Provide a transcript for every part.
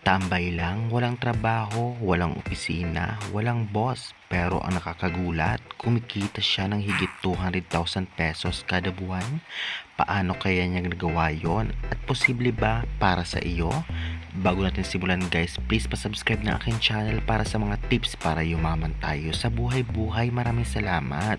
Tambay lang, walang trabaho, walang opisina, walang boss. Pero ang nakakagulat, kumikita siya ng higit 200,000 pesos kada buwan. Paano kaya niya nagawa yon? At posible ba para sa iyo? Bago natin simulan guys, please pa-subscribe na aking channel para sa mga tips para yumaman tayo sa buhay-buhay. Maraming salamat.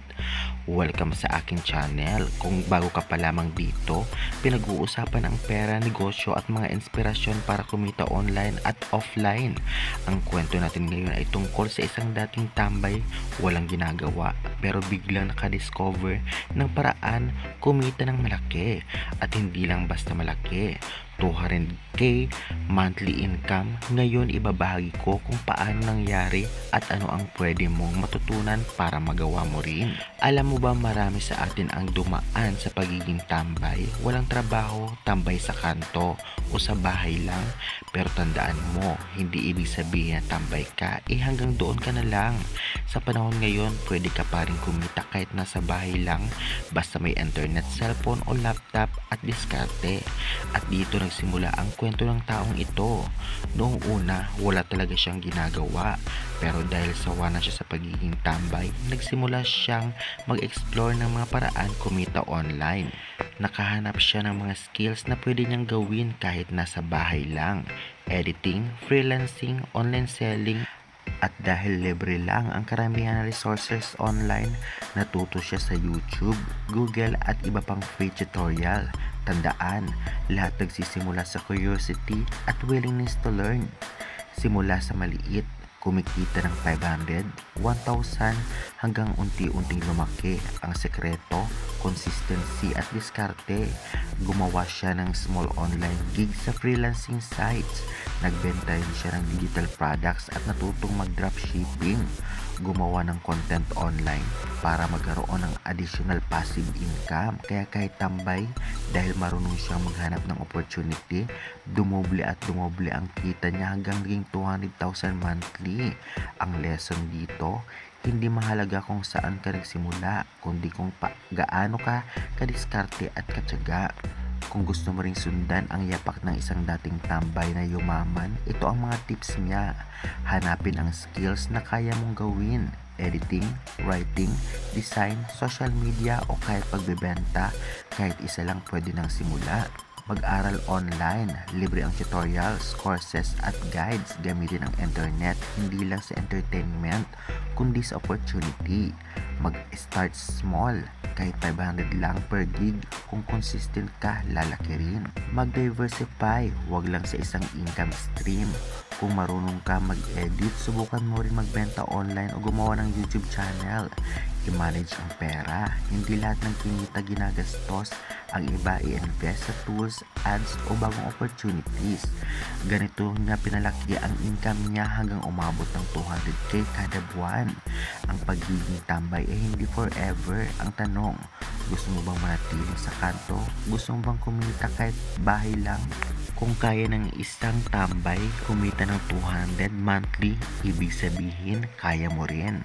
Welcome sa aking channel. Kung bago ka pa lamang dito, pinag-uusapan ang pera, negosyo at mga inspirasyon para kumita online at offline. Ang kwento natin ngayon ay tungkol sa isang dating tambay, walang ginagawa, pero biglang nakadiscover ng paraan kumita ng malaki. At hindi lang basta malaki, 200k monthly income. Ngayon ibabahagi ko kung paano nangyari at ano ang pwede mong matutunan para magawa mo rin. Alam mo ba, marami sa atin ang dumaan sa pagiging tambay. Walang trabaho, tambay sa kanto o sa bahay lang. Pero tandaan mo, hindi ibig sabihin na tambay ka, hanggang doon ka na lang. Sa panahon ngayon, pwede ka pa rin kumita kahit nasa bahay lang, basta may internet, cellphone o laptop at diskarte. At dito nagsimula ang kwento ng taong ito. Noong una, wala talaga siyang ginagawa. Pero dahil sawa na siya sa pagiging tambay, nagsimula siyang mag-explore ng mga paraan kumita online. Nakahanap siya ng mga skills na pwede niyang gawin kahit nasa bahay lang. Editing, freelancing, online selling. At dahil libre lang ang karamihan na resources online, natuto siya sa YouTube, Google at iba pang free tutorial. Tandaan, lahat nagsisimula sa curiosity at willingness to learn. Simula sa maliit, kumikita ng 500, 1,000 hanggang unti-unting lumaki. Ang sekreto, consistency at diskarte. Gumawa siya ng small online gigs sa freelancing sites. Nagbenta rin siya ng digital products at natutong mag-dropshipping. Gumawa ng content online para magkaroon ng additional passive income. Kaya kahit tambay, dahil marunong siyang maghanap ng opportunity, dumoble at dumoble ang kita niya hanggang naging 200,000 monthly. Ang lesson dito, hindi mahalaga kung saan ka nagsimula, kundi kung gaano ka kadiskarte at katyaga. Kung gusto mo ring sundan ang yapak ng isang dating tambay na yumaman, ito ang mga tips niya. Hanapin ang skills na kaya mong gawin. Editing, writing, design, social media o kahit pagbebenta, kahit isa lang pwede nang simula. Mag-aral online, libre ang tutorials, courses at guides. Gamitin ang internet, hindi lang sa entertainment, kundi sa opportunity. Mag-start small, kahit 500 lang per gig. Kung consistent ka, lalaki rin. Mag-diversify, wag lang sa isang income stream. Kung marunong ka mag-edit, subukan mo rin magbenta online o gumawa ng YouTube channel. I-manage ang pera, hindi lahat ng kinita ginagastos. Ang iba i-invest sa tools, ads o bagong opportunities. Ganito niya pinalaki ang income niya hanggang umabot ng 200k kada buwan. Ang pagiging tambay ay hindi forever. Ang tanong, gusto mo bang manatili sa kanto? Gusto mo bang kumita kahit bahay lang? Kung kaya ng isang tambay kumita ng 200 monthly, ibig sabihin kaya mo rin.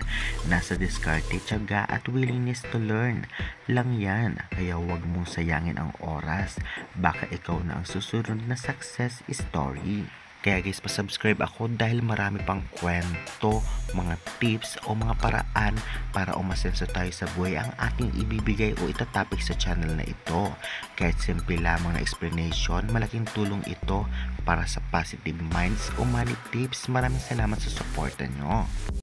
Nasa diskarte, tiyaga at willingness to learn lang yan. Kaya huwag mong sayangin ang oras. Baka ikaw na ang susunod na success story. Kaya guys, pa-subscribe ako dahil marami pang kwento, mga tips o mga paraan para umasenso tayo sa buhay ang ating ibibigay o itatopic sa channel na ito. Kahit simple lamang na explanation, malaking tulong ito para sa positive minds o money tips. Maraming salamat sa suporta nyo.